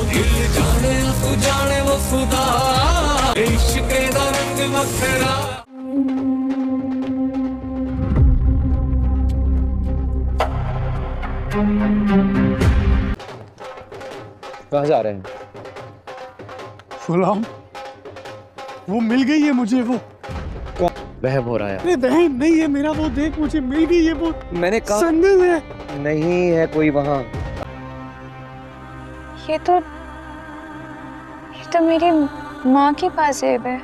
दिल जाने तू जाने वो खुदा इश्क दा रंग वखरा। कहाँ जा रहे हैं? गुलाम, वो मिल गई है मुझे। वो वहम हो रहा है। अरे बहन नहीं है मेरा, वो देख मुझे मिल गई है। वो मैंने कहा संगल है। नहीं है कोई वहाँ। ये तो मेरी माँ की पाजेब है।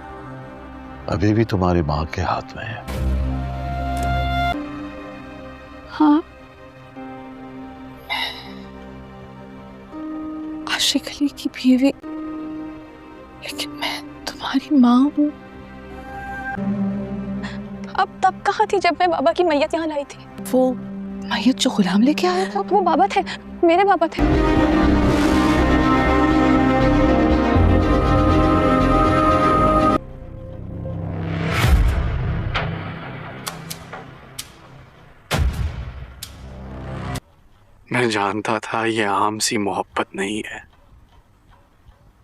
अभी भी तुम्हारी माँ के हाथ में है। हाँ, आशिक अली की बीवी, लेकिन मैं तुम्हारी माँ हूँ। अब तब कहाँ थी जब मैं बाबा की मैयत यहाँ लाई थी? वो मैयत जो गुलाम लेके आया था, वो बाबा थे, मेरे बाबा थे। मैं जानता था ये आम सी मोहब्बत नहीं है,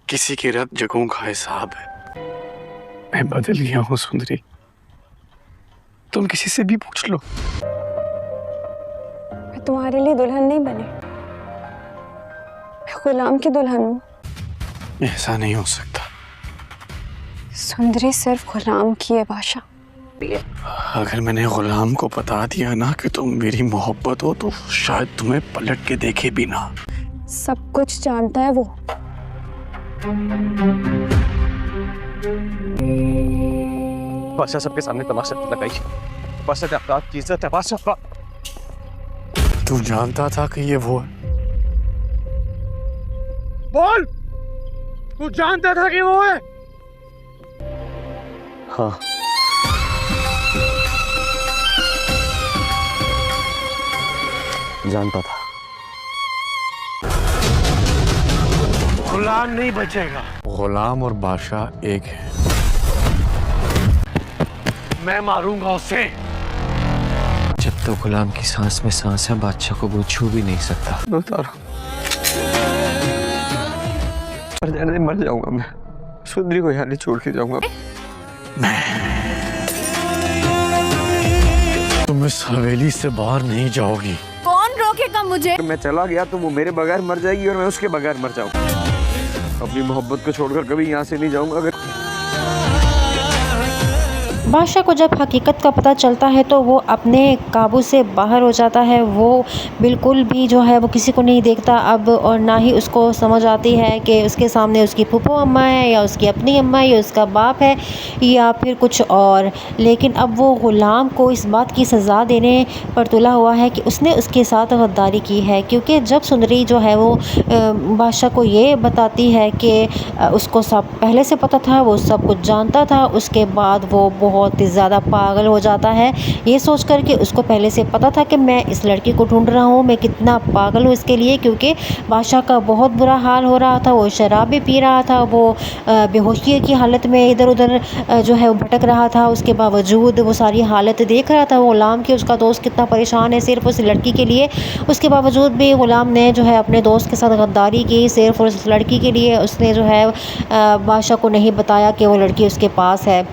किसी की रत जगहों का हिसाब है। मैं बदल गया हूँ सुंदरी, तुम किसी से भी पूछ लो। मैं तुम्हारे लिए दुल्हन नहीं बनी, मैं गुलाम की दुल्हन हूँ। ऐसा नहीं हो सकता। सुंदरी सिर्फ गुलाम की है बादशाह। अगर मैंने गुलाम को बता दिया ना कि तुम मेरी मोहब्बत हो, तो शायद तुम्हें पलट के देखे भी ना। सब कुछ जानता है वो। बादशाह सबके सामने तमाशा लगाई। बादशाह आपकी इज्जत है। बादशाह तू जानता था कि ये वो है? बोल, तू जानता था कि वो है? हाँ, जानता था। गुलाम नहीं बचेगा। गुलाम और बादशाह एक है। मैं मारूंगा उसे। जब तो गुलाम की सांस में सांस है, बादशाह को वो छू भी नहीं सकता। मर जाऊंगा मैं। सुंदरी को यहाँ नहीं छोड़ के जाऊंगा। तुम इस हवेली से बाहर नहीं जाओगी। कौन रोकेगा मुझे? मैं चला गया तो वो मेरे बगैर मर जाएगी और मैं उसके बगैर मर जाऊंगा। अपनी मोहब्बत को छोड़कर कभी यहाँ से नहीं जाऊंगा। अगर बादशाह को जब हकीकत का पता चलता है तो वो अपने काबू से बाहर हो जाता है। वो बिल्कुल भी जो है वो किसी को नहीं देखता अब, और ना ही उसको समझ आती है कि उसके सामने उसकी फूफो अम्मा है या उसकी अपनी अम्मा है या उसका बाप है या फिर कुछ और। लेकिन अब वो ग़ुलाम को इस बात की सज़ा देने पर तुला हुआ है कि उसने उसके साथ गद्दारी की है, क्योंकि जब सुंदरी जो है वो बादशाह को ये बताती है कि उसको सब पहले से पता था, वो सब कुछ जानता था, उसके बाद वो बहुत ही ज़्यादा पागल हो जाता है ये सोच कर के उसको पहले से पता था कि मैं इस लड़की को ढूंढ रहा हूँ, मैं कितना पागल हूँ इसके लिए। क्योंकि बादशाह का बहुत बुरा हाल हो रहा था, वो शराब भी पी रहा था, वो बेहोशी की हालत में इधर उधर जो है वो भटक रहा था। उसके बावजूद वो सारी हालत देख रहा था। गुलाम की उसका दोस्त कितना परेशान है सिर्फ उस लड़की के लिए। उसके बावजूद भी गुलाम ने जो है अपने दोस्त के साथ गद्दारी की सिर्फ उस लड़की के लिए। उसने जो है बादशाह को नहीं बताया कि वो लड़की उसके पास है।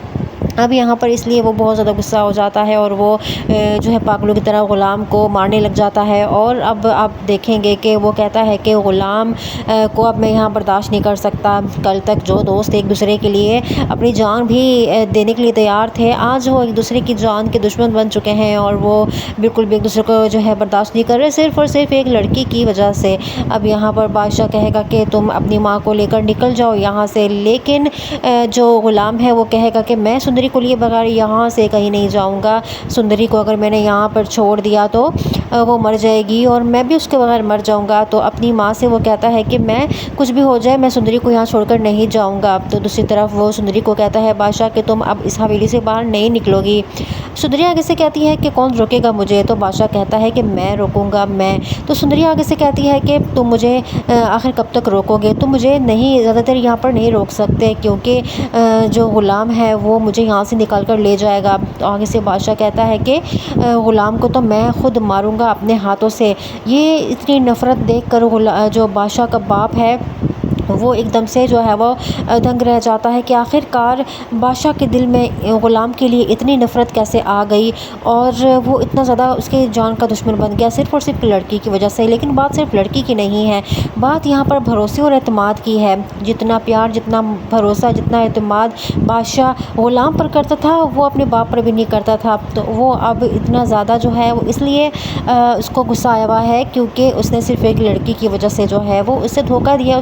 अब यहाँ पर इसलिए वो बहुत ज़्यादा गुस्सा हो जाता है और वो जो है पागलों की तरह ग़ुलाम को मारने लग जाता है। और अब आप देखेंगे कि वो कहता है कि ग़ुलाम को अब मैं यहाँ बर्दाश्त नहीं कर सकता। कल तक जो दोस्त एक दूसरे के लिए अपनी जान भी देने के लिए तैयार थे, आज वो एक दूसरे की जान के दुश्मन बन चुके हैं और वो बिल्कुल भी एक दूसरे को जो है बर्दाश्त नहीं कर रहे, सिर्फ़ और सिर्फ एक लड़की की वजह से। अब यहाँ पर बादशाह कहेगा कि तुम अपनी माँ को लेकर निकल जाओ यहाँ से, लेकिन जो ग़ुलाम है वो कहेगा कि मैं सुंदरी को लिए बगैर यहाँ से कहीं नहीं जाऊँगा। सुंदरी को अगर मैंने यहाँ पर छोड़ दिया तो वो मर जाएगी और मैं भी उसके बगैर मर जाऊँगा। तो अपनी माँ से वो कहता है कि मैं कुछ भी हो जाए मैं सुंदरी को यहाँ छोड़कर नहीं जाऊँगा। तो दूसरी तरफ वो सुंदरी को कहता है बादशाह कि तुम अब इस हवेली से बाहर नहीं निकलोगी। सुंदरी आगे से कहती है कि कौन रोकेगा मुझे? तो बादशाह कहता है कि मैं रोकूँगा मैं। तो सुंदरी आगे से कहती है कि तुम मुझे आखिर कब तक रोकोगे? तुम मुझे नहीं ज़्यादा देर यहाँ पर नहीं रोक सकते, क्योंकि जो ग़ुलाम है वो मुझे यहाँ से निकाल कर ले जाएगा। तो आगे से बादशाह कहता है कि ग़ुलाम को तो मैं ख़ुद मारूंगा अपने हाथों से। ये इतनी नफ़रत देखकर जो बादशाह का बाप है वो एकदम से जो है वो दंग रह जाता है कि आखिरकार बादशाह के दिल में ग़ुलाम के लिए इतनी नफ़रत कैसे आ गई और वो इतना ज़्यादा उसके जान का दुश्मन बन गया सिर्फ़ और सिर्फ लड़की की वजह से। लेकिन बात सिर्फ लड़की की नहीं है, बात यहाँ पर भरोसे और एतमाद की है। जितना प्यार, जितना भरोसा, जितना एतमाद बादशाह ग़ुलाम पर करता था वो अपने बाप पर भी नहीं करता था। तो वो अब इतना ज़्यादा जो है वो इसलिए उसको गुस्सा आया हुआ है क्योंकि उसने सिर्फ़ एक लड़की की वजह से जो है वो उससे धोखा दिया,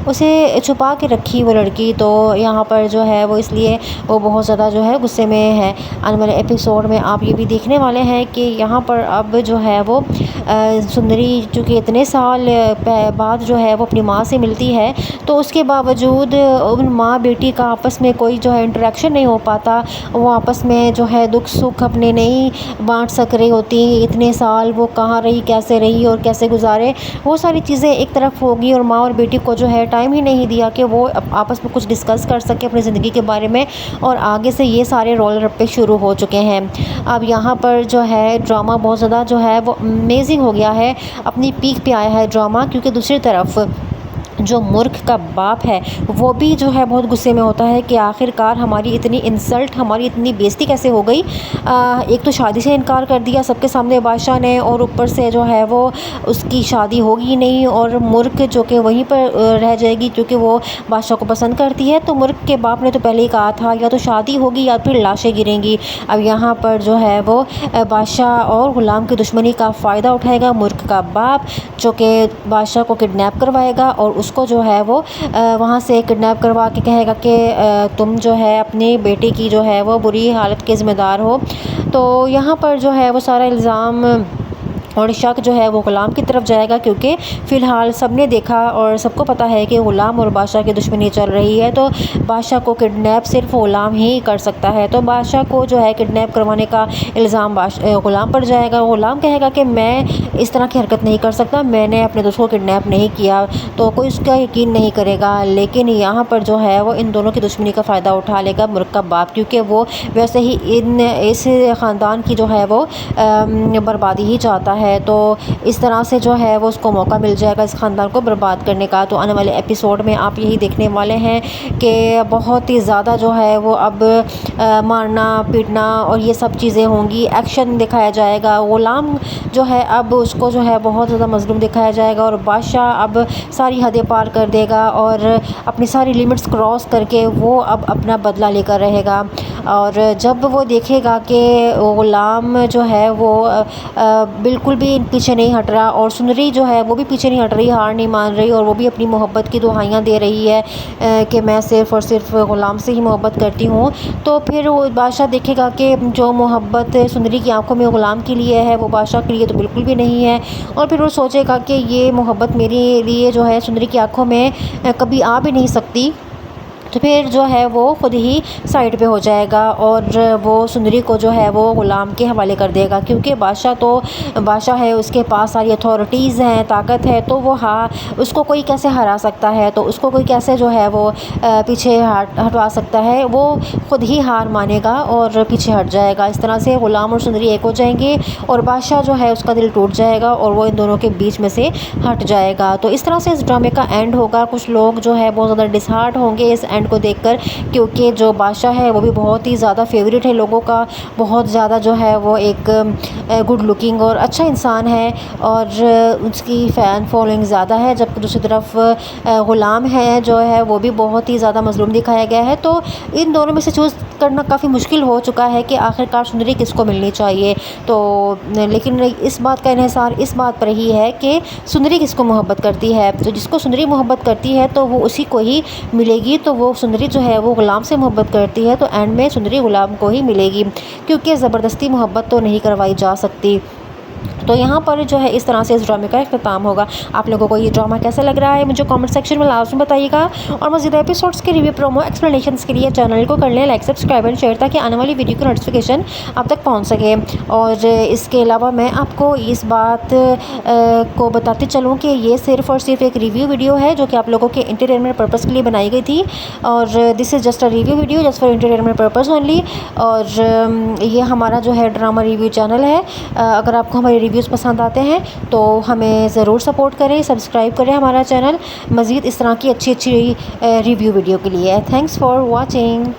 उसे छुपा के रखी वो लड़की। तो यहाँ पर जो है वो इसलिए वो बहुत ज़्यादा जो है गुस्से में है। आने वाले एपिसोड में आप ये भी देखने वाले हैं कि यहाँ पर अब जो है वो सुंदरी चूँकि इतने साल बाद जो है वो अपनी माँ से मिलती है तो उसके बावजूद उन माँ बेटी का आपस में कोई जो है इंटरेक्शन नहीं हो पाता। वो आपस में जो है दुख सुख अपने नहीं बांट सक रही होती। इतने साल वो कहाँ रही, कैसे रही और कैसे गुजारे, वो सारी चीज़ें एक तरफ होगी और माँ और बेटी को जो है टाइम ही नहीं दिया कि वो आपस में कुछ डिस्कस कर सके अपनी ज़िंदगी के बारे में। और आगे से ये सारे रोल रप्पे शुरू हो चुके हैं। अब यहाँ पर जो है ड्रामा बहुत ज़्यादा जो है वो अमेजिंग हो गया है, अपनी पीक पे आया है ड्रामा। क्योंकि दूसरी तरफ जो मूर्ख का बाप है वो भी जो है बहुत गुस्से में होता है कि आखिरकार हमारी इतनी इंसल्ट, हमारी इतनी बेइज्जती कैसे हो गई। एक तो शादी से इनकार कर दिया सबके सामने बादशाह ने और ऊपर से जो है वो उसकी शादी होगी नहीं और मूर्ख जो कि वहीं पर रह जाएगी क्योंकि वो बादशाह को पसंद करती है। तो मूर्ख के बाप ने तो पहले ही कहा था या तो शादी होगी या फिर लाशें गिरेंगी। अब यहाँ पर जो है वो बादशाह और ग़ुलाम की दुश्मनी का फ़ायदा उठाएगा मूर्ख का बाप, जो कि बादशाह को किडनैप करवाएगा और उसको जो है वो वहाँ से किडनैप करवा के कहेगा कि तुम जो है अपनी बेटी की जो है वो बुरी हालत के ज़िम्मेदार हो। तो यहाँ पर जो है वो सारा इल्ज़ाम और शक जो है वो ग़ुलाम की तरफ जाएगा क्योंकि फ़िलहाल सबने देखा और सबको पता है कि ग़ुलाम और बादशाह की दुश्मनी चल रही है। तो बादशाह को किडनैप सिर्फ ग़ुलाम ही कर सकता है। तो बादशाह को जो है किडनैप करवाने का इल्ज़ाम ग़ुलाम पर जाएगा। ग़ुलाम कहेगा कि मैं इस तरह की हरकत नहीं कर सकता, मैंने अपने दोस्त को किडनैप नहीं किया। तो कोई उसका यकीन नहीं करेगा। लेकिन यहाँ पर जो है वो इन दोनों की दुश्मनी का फ़ायदा उठा लेगा मूर्ख का बाप, क्योंकि वो वैसे ही इस ख़ानदान की जो है वो बर्बादी ही चाहता है। तो इस तरह से जो है वो उसको मौका मिल जाएगा इस ख़ानदान को बर्बाद करने का। तो आने वाले एपिसोड में आप यही देखने वाले हैं कि बहुत ही ज़्यादा जो है वो अब मारना पीटना और ये सब चीज़ें होंगी, एक्शन दिखाया जाएगा। ग़ुलाम जो है अब उसको जो है बहुत ज़्यादा मज़लूम दिखाया जाएगा और बादशाह अब सारी हदें पार कर देगा और अपनी सारी लिमिट्स क्रॉस करके वो अब अपना बदला लेकर रहेगा। और जब वो देखेगा कि ग़ुलाम जो है वो बिल्कुल भी पीछे नहीं हट रहा और सुंदरी जो है वो भी पीछे नहीं हट रही, हार नहीं मान रही और वो भी अपनी मोहब्बत की दुहाइयाँ दे रही है कि मैं सिर्फ़ और सिर्फ ग़ुलाम से ही मोहब्बत करती हूँ। तो फिर वो बादशाह देखेगा कि जो मोहब्बत सुंदरी की आंखों में ग़ुलाम के लिए है वो बादशाह के लिए तो बिल्कुल भी नहीं है। और फिर वो सोचेगा कि ये मोहब्बत मेरे लिए जो है सुंदरी की आंखों में कभी आ भी नहीं सकती। तो फिर जो है वो ख़ुद ही साइड पे हो जाएगा और वो सुंदरी को जो है वो ग़ुलाम के हवाले कर देगा, क्योंकि बादशाह है, उसके पास सारी अथॉरिटीज़ हैं, ताकत है। तो वो उसको कोई कैसे हरा सकता है, तो उसको कोई कैसे जो है वो पीछे हटवा सकता है। वो ख़ुद ही हार मानेगा और पीछे हट जाएगा। इस तरह से ग़ुलाम और सुंदरी एक हो जाएंगे और बादशाह जो है उसका दिल टूट जाएगा और वो इन दोनों के बीच में से हट जाएगा। तो इस तरह से इस ड्रामे का एंड होगा। कुछ लोग जो है बहुत ज़्यादा डिसहार्ट होंगे इस एंड को देखकर, क्योंकि जो बादशाह है वो भी बहुत ही ज़्यादा फेवरेट है लोगों का, बहुत ज़्यादा जो है वो एक गुड लुकिंग और अच्छा इंसान है और उसकी फ़ैन फॉलोइंग ज़्यादा है। जबकि दूसरी तरफ ग़ुलाम है जो है वो भी बहुत ही ज़्यादा मज़लूम दिखाया गया है। तो इन दोनों में से चूज़ करना काफ़ी मुश्किल हो चुका है कि आखिरकार सुंदरी किसको मिलनी चाहिए। तो लेकिन इस बात का इन्हिसार इस बात पर ही है कि सुंदरी किसको मोहब्बत करती है। तो जिसको सुंदरी मोहब्बत करती है तो वो उसी को ही मिलेगी। तो वो सुंदरी जो है वो ग़ुलाम से मोहब्बत करती है तो एंड में सुंदरी ग़ुलाम को ही मिलेगी, क्योंकि ज़बरदस्ती मोहब्बत तो नहीं करवाई जा सकती। तो यहाँ पर जो है इस तरह से इस ड्रामे का इख्तिताम होगा। आप लोगों को ये ड्रामा कैसा लग रहा है मुझे कमेंट सेक्शन में लाजमी बताइएगा और मज़ीद एपिसोड्स के रिव्यू प्रोमो एक्सप्लेनेशंस के लिए चैनल को कर लें लाइक सब्सक्राइब एंड शेयर, ताकि आने वाली वीडियो की नोटिफिकेशन आप तक पहुँच सके। और इसके अलावा मैं आपको इस बात को बताते चलूँ कि ये सिर्फ़ और सिर्फ एक रिव्यू वीडियो है जो कि आप लोगों के एंटरटेनमेंट पर्पज़ के लिए बनाई गई थी और this is just a review video just for entertainment purpose only. और ये हमारा जो है ड्रामा रिव्यू चैनल है। अगर आपको हमारी रिव्यूज़ पसंद आते हैं तो हमें ज़रूर सपोर्ट करें, सब्सक्राइब करें हमारा चैनल मज़ीद इस तरह की अच्छी रिव्यू वीडियो के लिए। Thanks for watching.